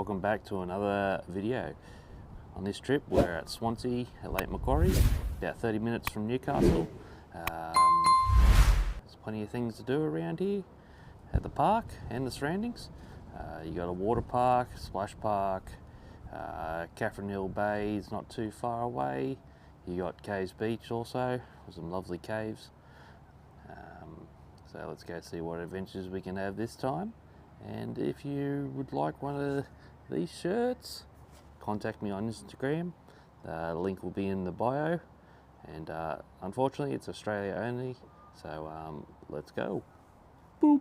welcome back to another video. On this trip we're at Swansea at Lake Macquarie, about 30 minutes from Newcastle. There's plenty of things to do around here at the park and the surroundings. You got a water park, splash park, Campground Bay is not too far away. You got Caves Beach also, with some lovely caves. So let's go see what adventures we can have this time. And if you would like one of these shirts, contact me on Instagram. The link will be in the bio. And unfortunately it's Australia only, so let's go. Boop.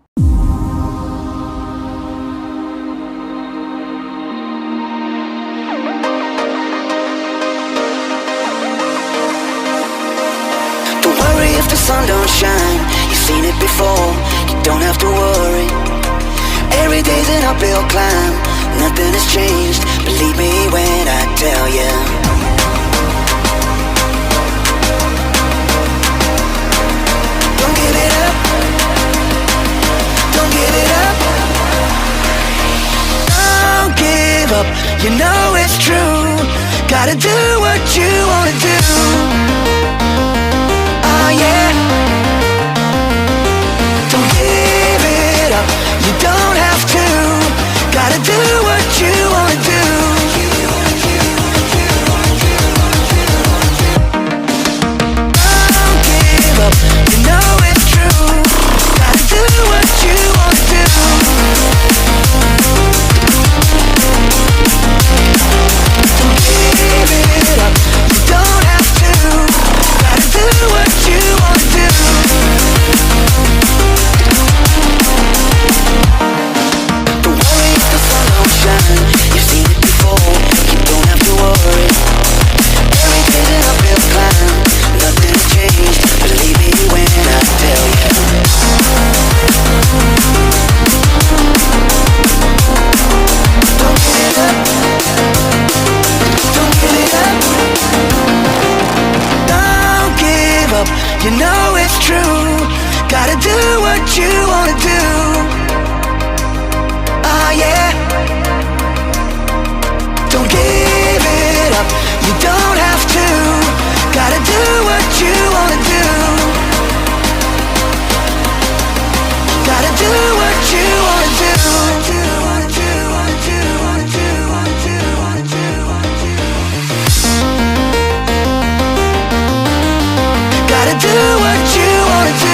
Don't worry if the sun don't shine, you've seen it before, you don't have to worry. Every day's an uphill climb, nothing has changed, believe me when I tell you. Don't give it up, don't give it up. Don't give up, you know it's true, gotta do what you wanna do. Oh yeah. Don't give it up, you don't have to, gotta do what you wanna do. Don't give up, you know it's true, gotta do what you wanna do. Don't give it up, you don't have to, gotta do what you wanna do. Don't worry if the sun don't shine, you've seen it before, you don't have to worry. Every day's an uphill climb, nothing's changed, believe me when I tell you. Don't give it up, don't give it up. Don't give up, you know it's true, gotta do what you wanna do. Oh yeah. Don't give it up, you don't have to, gotta do what you wanna do. Gotta do what you wanna do. Gotta do what you wanna do.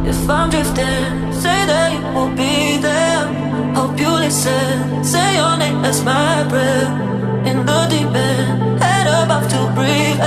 If I'm drifting, say that you will be there. Hope you listen, say your name as my breath. In the deep end, head above to breathe.